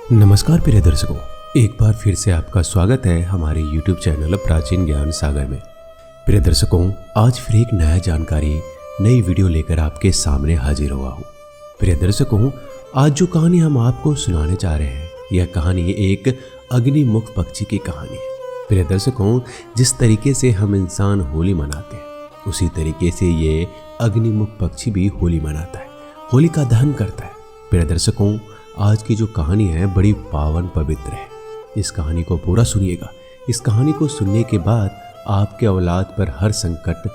नमस्कार प्रिय दर्शकों, एक बार फिर से आपका स्वागत है हमारे YouTube चैनल प्राचीन ज्ञान सागर में। प्रिय दर्शकों, आज फिर एक नया जानकारी, नई वीडियो लेकर आपके सामने हाजिर हुआ हूँ। प्रिय दर्शकों, आज जो कहानी हम आपको सुनाने जा रहे हैं, यह कहानी एक अग्निमुख पक्षी की कहानी है। प्रिय दर्शकों, जिस तरीके से हम इंसान होली मनाते हैं, उसी तरीके से ये अग्निमुख पक्षी भी होली मनाता है, होली का दहन करता है। प्रिय दर्शकों, आज की जो कहानी है बड़ी पावन पवित्र है। इस कहानी को पूरा सुनिएगा। इस कहानी को सुनने के बाद आपके औलाद पर हर संकट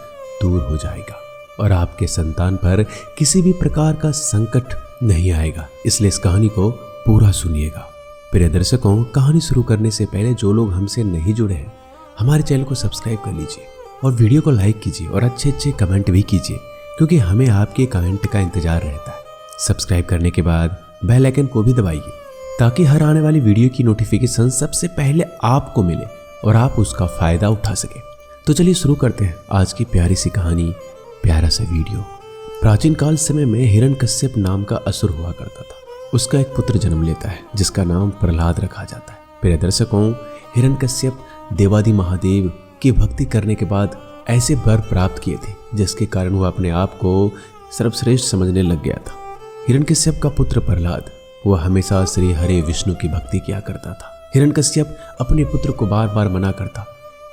दूर हो जाएगा और आपके संतान पर किसी भी प्रकार का संकट नहीं आएगा। इसलिए इस कहानी को पूरा सुनिएगा। प्रिय दर्शकों, कहानी शुरू करने से पहले जो लोग हमसे नहीं जुड़े हैं, हमारे चैनल को सब्सक्राइब कर लीजिए और वीडियो को लाइक कीजिए और अच्छे कमेंट भी कीजिए, क्योंकि हमें आपके कमेंट का इंतजार रहता है। सब्सक्राइब करने के बाद बेल आइकन को भी दबाइए, ताकि हर आने वाली वीडियो की नोटिफिकेशन सबसे पहले आपको मिले और आप उसका फायदा उठा सके। तो चलिए शुरू करते हैं आज की प्यारी सी कहानी, प्यारा सा वीडियो। प्राचीन काल समय में हिरण्यकश्यप नाम का असुर हुआ करता था। उसका एक पुत्र जन्म लेता है जिसका नाम प्रहलाद रखा जाता है। प्रिय दर्शकों, हिरण्यकश्यप देवादि महादेव की भक्ति करने के बाद ऐसे वर प्राप्त किए थे जिसके कारण वह अपने आप को सर्वश्रेष्ठ समझने लग गया था। हिरण्यकश्यप का पुत्र प्रहलाद, वह हमेशा श्री हरे विष्णु की भक्ति किया करता था। हिरण्यकश्यप अपने पुत्र को बार बार मना करता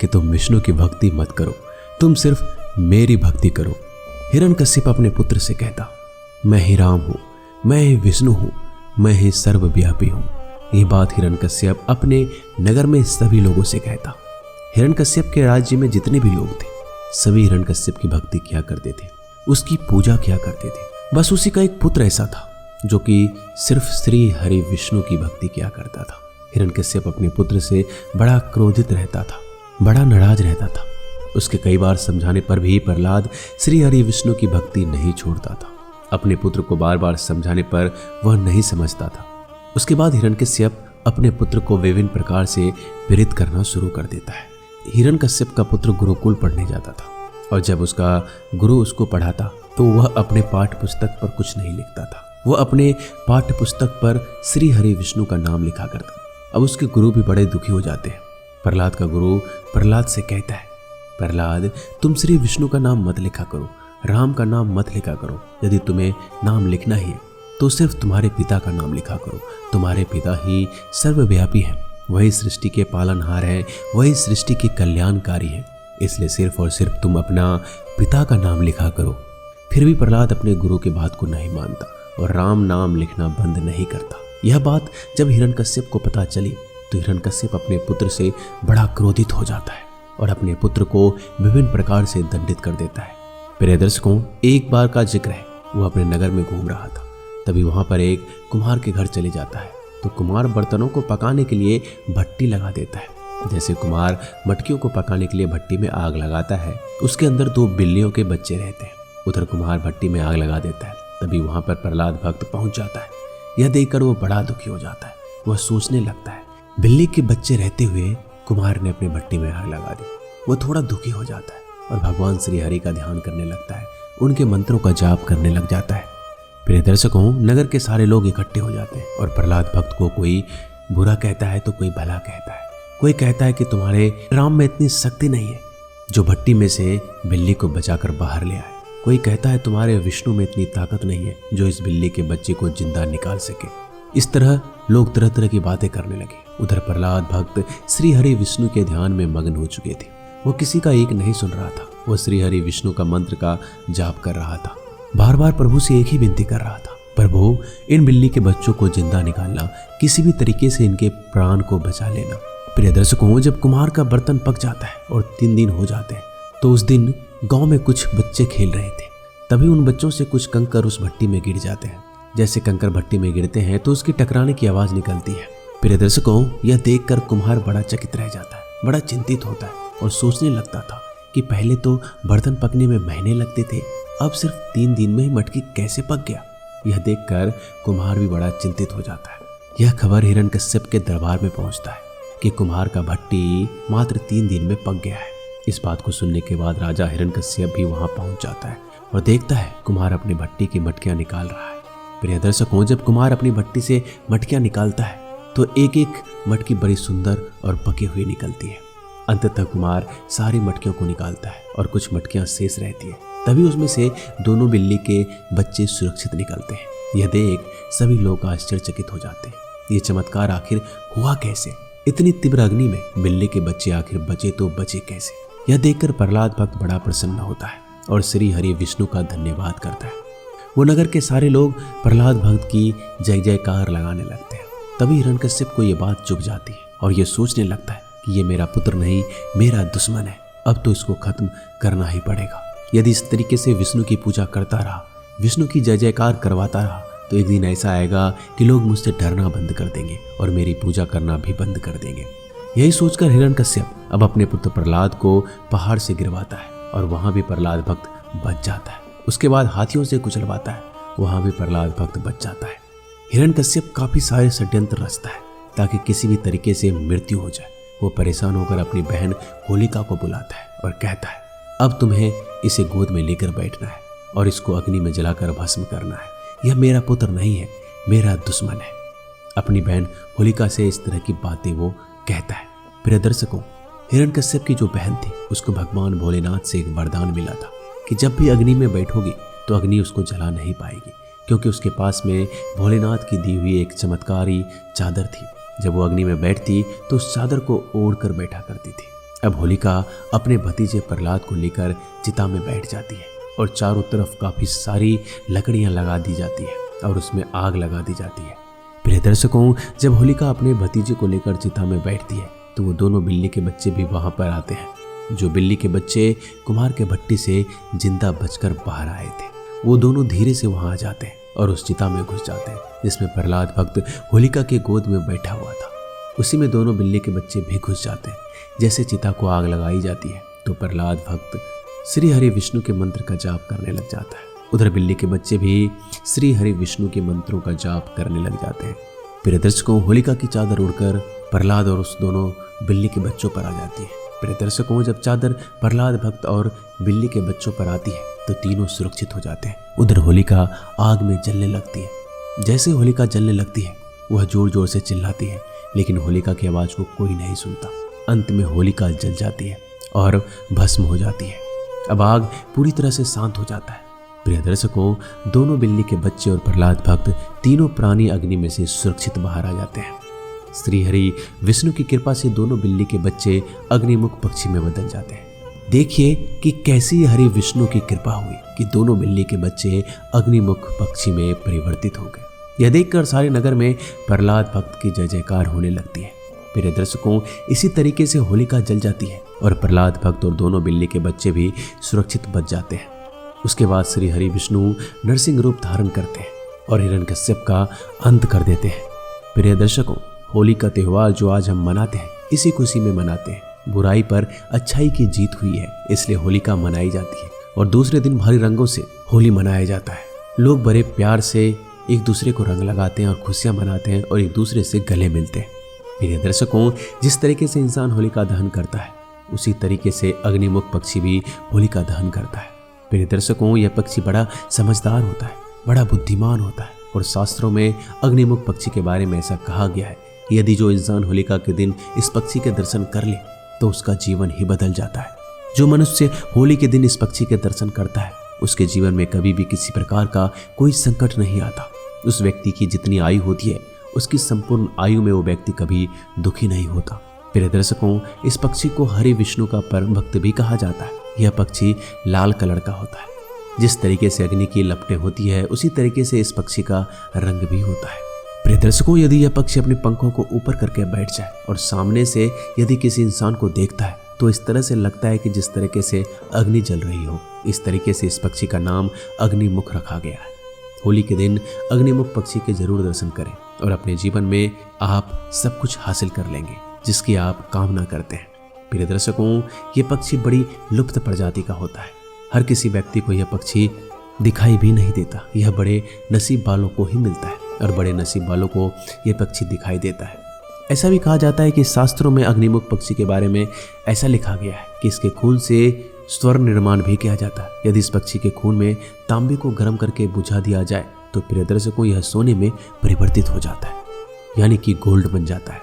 कि तुम विष्णु की भक्ति मत करो, तुम सिर्फ मेरी भक्ति करो। हिरण्यकश्यप अपने पुत्र से कहता, मैं ही राम हूँ, मैं ही विष्णु हूँ, मैं ही सर्वव्यापी हूँ। ये बात हिरण्यकश्यप अपने नगर में सभी लोगों से कहता। हिरण्यकश्यप के राज्य में जितने भी लोग थे, सभी हिरण्यकश्यप की भक्ति किया करते थे, उसकी पूजा किया करते थे। बस उसी का एक पुत्र ऐसा था जो कि सिर्फ श्री हरि विष्णु की भक्ति किया करता था। हिरण्यकश्यप अपने पुत्र से बड़ा क्रोधित रहता था, बड़ा नाराज रहता था। उसके कई बार समझाने पर भी प्रहलाद श्री हरि विष्णु की भक्ति नहीं छोड़ता था। अपने पुत्र को बार बार समझाने पर वह नहीं समझता था। उसके बाद हिरण्यकश्यप अपने पुत्र को विभिन्न प्रकार से प्रेरित करना शुरू कर देता है। हिरण्यकश्यप का पुत्र गुरुकुल पढ़ने जाता था और जब उसका गुरु उसको पढ़ाता तो वह अपने पाठ्य पुस्तक पर कुछ नहीं लिखता था। वह अपने पाठ्य पुस्तक पर श्री हरि विष्णु का नाम लिखा करता। अब उसके गुरु भी बड़े दुखी हो जाते हैं। प्रहलाद का गुरु प्रहलाद से कहता है, प्रहलाद, तुम श्री विष्णु का नाम मत लिखा करो, राम का नाम मत लिखा करो। यदि तुम्हें नाम लिखना ही है तो सिर्फ तुम्हारे पिता का नाम लिखा करो। तुम्हारे पिता ही सर्वव्यापी हैं, वही सृष्टि के पालनहार हैं, वही सृष्टि के कल्याणकारी हैं। इसलिए सिर्फ और सिर्फ तुम अपना पिता का नाम लिखा करो। फिर भी प्रहलाद अपने गुरु की बात को नहीं मानता और राम नाम लिखना बंद नहीं करता। यह बात जब हिरण्यकश्यप को पता चली तो हिरण्यकश्यप अपने पुत्र से बड़ा क्रोधित हो जाता है और अपने पुत्र को विभिन्न प्रकार से दंडित कर देता है। प्रिय दर्शकों, एक बार का जिक्र है, वो अपने नगर में घूम रहा था। तभी वहां पर एक कुम्हार के घर चले जाता है तो कुम्हार बर्तनों को पकाने के लिए भट्टी लगा देता है। जैसे कुम्हार मटकियों को पकाने के लिए भट्टी में आग लगाता है, उसके अंदर 2 बिल्लियों के बच्चे रहते हैं। उधर कुम्हार भट्टी में आग लगा देता है। तभी वहां पर प्रहलाद भक्त पहुंच जाता है। यह देखकर वो बड़ा दुखी हो जाता है। वह सोचने लगता है, बिल्ली के बच्चे रहते हुए कुम्हार ने अपने भट्टी में आग लगा दी। वो थोड़ा दुखी हो जाता है और भगवान श्री हरि का ध्यान करने लगता है, उनके मंत्रों का जाप करने लग जाता है। प्रिय दर्शकों, नगर के सारे लोग इकट्ठे हो जाते हैं और प्रहलाद भक्त को कोई बुरा कहता है तो कोई भला कहता है। कोई कहता है कि तुम्हारे राम में इतनी शक्ति नहीं है जो भट्टी में से बिल्ली को बचाकर बाहर ले आए। कोई कहता है तुम्हारे विष्णु में इतनी ताकत नहीं है जो इस बिल्ली के बच्चे को जिंदा निकाल सके। इस तरह लोग तरह तरह की बातें करने लगे। उधर प्रहलाद भक्त श्री हरि विष्णु के ध्यान में मग्न हो चुके थे। वो किसी का एक नहीं सुन रहा था। वो श्री हरि विष्णु का मंत्र का जाप कर रहा था। बार बार प्रभु से एक ही विनती कर रहा था, प्रभु, इन बिल्ली के बच्चों को जिंदा निकालना, किसी भी तरीके से इनके प्राण को बचा लेना। प्रिय दर्शकों, जब कुम्हार का बर्तन पक जाता है और 3 दिन हो जाते हैं तो उस दिन गांव में कुछ बच्चे खेल रहे थे। तभी उन बच्चों से कुछ कंकर उस भट्टी में गिर जाते हैं। जैसे कंकर भट्टी में गिरते हैं तो उसकी टकराने की आवाज निकलती है। प्रिय दर्शकों, यह देखकर कुम्हार बड़ा चकित रह जाता है, बड़ा चिंतित होता है और सोचने लगता था कि पहले तो बर्तन पकने में महीने लगते थे, अब सिर्फ 3 दिन में ही मटकी कैसे पक गया। यह देखकर कुम्हार भी बड़ा चिंतित हो जाता है। यह खबर हिरण्यकश्यप के दरबार में पहुंचता है कि कुम्हार का भट्टी मात्र 3 दिन में पक गया है। इस बात को सुनने के बाद राजा हिरण्यकश्यप भी वहां पहुंच जाता है और देखता है कुम्हार अपनी भट्टी की मटकियां निकाल रहा है। प्रिय दर्शकों, जब कुम्हार अपनी भट्टी से मटकियां निकालता है तो एक एक मटकी बड़ी सुंदर और पकी हुई निकलती है। अंततः कुमार सारी मटकियों को निकालता है और कुछ मटकियां शेष रहती है। तभी उसमें से दोनों बिल्ली के बच्चे सुरक्षित निकलते हैं। यह देख सभी लोग आश्चर्यचकित हो जाते हैं। ये चमत्कार आखिर हुआ कैसे? इतनी तीव्र अग्नि में बिल्ली के बच्चे आखिर बचे तो बचे कैसे? यह देखकर प्रहलाद भक्त बड़ा प्रसन्न होता है और श्री हरि विष्णु का धन्यवाद करता है। वो नगर के सारे लोग प्रहलाद भक्त की जय जयकार लगाने लगते हैं। तभी हिरण्यकश्यप को ये बात चुभ जाती है और ये सोचने लगता है कि ये मेरा पुत्र नहीं, मेरा दुश्मन है। अब तो इसको खत्म करना ही पड़ेगा। यदि इस तरीके से विष्णु की पूजा करता रहा, विष्णु की जय जयकार करवाता रहा, तो एक दिन ऐसा आएगा कि लोग मुझसे डरना बंद कर देंगे और मेरी पूजा करना भी बंद कर देंगे। यही सोचकर हिरण्यकश्यप अब अपने पुत्र प्रहलाद को पहाड़ से गिरवाता है और वहां भी प्रहलाद भक्त बच जाता है। उसके बाद हाथियों से कुचलवाता है, वहां भी प्रहलाद भक्त बच जाता है। हिरण्यकश्यप काफी सारे षड्यंत्र रचता है ताकि किसी भी तरीके से मृत्यु हो जाए। वो परेशान होकर अपनी बहन होलिका को बुलाता है और कहता है, अब तुम्हें इसे गोद में लेकर बैठना है और इसको अग्नि में जलाकर भस्म करना है। यह मेरा पुत्र नहीं है, मेरा दुश्मन है। अपनी बहन होलिका से इस तरह की बातें वो कहता है। प्रिय दर्शकों, हिरण्यकश्यप की जो बहन थी उसको भगवान भोलेनाथ से एक वरदान मिला था कि जब भी अग्नि में बैठोगी तो अग्नि उसको जला नहीं पाएगी, क्योंकि उसके पास में भोलेनाथ की दी हुई एक चमत्कारी चादर थी। जब वो अग्नि में बैठती तो उस चादर को ओढ़ कर बैठा करती थी। अब होलिका अपने भतीजे प्रहलाद को लेकर चिता में बैठ जाती है और चारों तरफ काफी सारी लकड़ियां लगा दी जाती है और उसमें आग लगा दी जाती है। प्रिय दर्शकों, जब होलिका अपने भतीजे को लेकर चिता में बैठती है तो वो दोनों बिल्ली के बच्चे भी वहां पर आते हैं। जो बिल्ली के बच्चे कुमार के भट्टी से जिंदा बचकर बाहर आए थे, वो दोनों धीरे से वहां आ जाते हैं और उस चिता में घुस जाते हैं जिसमें प्रहलाद भक्त होलिका के गोद में बैठा हुआ था। उसी में दोनों बिल्ली के बच्चे भी घुस जाते हैं। जैसे चिता को आग लगाई जाती है तो प्रहलाद भक्त श्री हरि विष्णु के मंत्र का जाप करने लग जाता है। उधर बिल्ली के बच्चे भी श्री हरि विष्णु के मंत्रों का जाप करने लग जाते हैं। प्रिय दर्शकों, होलिका की चादर उड़कर प्रहलाद और उस दोनों बिल्ली के बच्चों पर आ जाती है। प्रिय दर्शकों, जब चादर प्रहलाद भक्त और बिल्ली के बच्चों पर आती है तो तीनों सुरक्षित हो जाते हैं। उधर होलिका आग में जलने लगती है। जैसे होलिका जलने लगती है वह जोर जोर से चिल्लाती है, लेकिन होलिका की आवाज को कोई नहीं सुनता। अंत में होलिका जल जाती है और भस्म हो जाती है। अब आग पूरी तरह से शांत हो जाता है। प्रिय दर्शकों, दोनों बिल्ली के बच्चे और प्रहलाद भक्त तीनों प्राणी अग्नि में से सुरक्षित बाहर आ जाते हैं। श्री हरि विष्णु की कृपा से दोनों बिल्ली के बच्चे अग्निमुख पक्षी में बदल जाते हैं। देखिए कि कैसी हरि विष्णु की कृपा हुई कि दोनों बिल्ली के बच्चे अग्निमुख पक्षी में परिवर्तित हो गए। यह देखकर सारे नगर में प्रहलाद भक्त की जय जयकार होने लगती है। प्रिय दर्शकों, इसी तरीके से होलिका जल जाती है और प्रहलाद भक्त और दोनों बिल्ली के बच्चे भी सुरक्षित बच जाते हैं। उसके बाद श्री हरि विष्णु नरसिंह रूप धारण करते हैं और हिरण्यकश्यप का अंत कर देते हैं। प्रिय दर्शकों, होली का त्यौहार जो आज हम मनाते हैं, इसी खुशी में मनाते हैं। बुराई पर अच्छाई की जीत हुई है, इसलिए होलिका मनाई जाती है और दूसरे दिन भारी रंगों से होली मनाया जाता है। लोग बड़े प्यार से एक दूसरे को रंग लगाते हैं और खुशियां मनाते हैं और एक दूसरे से गले मिलते हैं। प्रिय दर्शकों, जिस तरीके से इंसान होलिका दहन करता है उसी तरीके से अग्निमुख पक्षी भी होलिका दहन करता है। प्रिय दर्शकों, यह पक्षी बड़ा समझदार होता है, बड़ा बुद्धिमान होता है और शास्त्रों में अग्निमुख पक्षी के बारे में ऐसा कहा गया है कि यदि जो इंसान होलिका के दिन इस पक्षी के दर्शन कर ले तो उसका जीवन ही बदल जाता है। जो मनुष्य होली के दिन इस पक्षी के दर्शन करता है उसके जीवन में कभी भी किसी प्रकार का कोई संकट नहीं आता। उस व्यक्ति की जितनी आयु होती है उसकी संपूर्ण आयु में वो व्यक्ति कभी दुखी नहीं होता। प्रिय दर्शकों, इस पक्षी को हरि विष्णु का परम भक्त भी कहा जाता है। यह पक्षी लाल कलर का होता है। जिस तरीके से अग्नि की लपटें होती है उसी तरीके से इस पक्षी का रंग भी होता है। प्रिय दर्शकों, यदि यह पक्षी अपने पंखों को ऊपर करके बैठ जाए और सामने से यदि किसी इंसान को देखता है तो इस तरह से लगता है कि जिस तरीके से अग्नि जल रही हो। इस तरीके से इस पक्षी का नाम अग्निमुख रखा गया है। होली के दिन अग्निमुख पक्षी के जरूर दर्शन करें और अपने जीवन में आप सब कुछ हासिल कर लेंगे जिसकी आप कामना करते हैं। प्रिय दर्शकों, ये पक्षी बड़ी लुप्त प्रजाति का होता है। हर किसी व्यक्ति को यह पक्षी दिखाई भी नहीं देता। यह बड़े नसीब वालों को ही मिलता है और बड़े नसीब वालों को यह पक्षी दिखाई देता है। ऐसा भी कहा जाता है कि शास्त्रों में अग्निमुख पक्षी के बारे में ऐसा लिखा गया है कि इसके खून से स्वर्ण निर्माण भी किया जाता है। यदि इस पक्षी के खून में तांबे को गर्म करके बुझा दिया जाए तो प्रिय दर्शकों, यह सोने में परिवर्तित हो जाता है। यानी कि गोल्ड बन जाता है।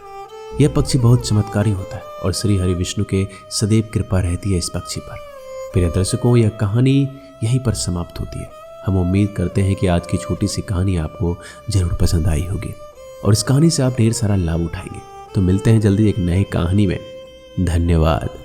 यह पक्षी बहुत चमत्कारी होता है और श्री हरि विष्णु के सदैव कृपा रहती है इस पक्षी पर। प्रिय दर्शकों, यह कहानी यहीं पर समाप्त होती है। हम उम्मीद करते हैं कि आज की छोटी सी कहानी आपको जरूर पसंद आई होगी और इस कहानी से आप ढेर सारा लाभ उठाएंगे। तो मिलते हैं जल्दी एक नई कहानी में। धन्यवाद।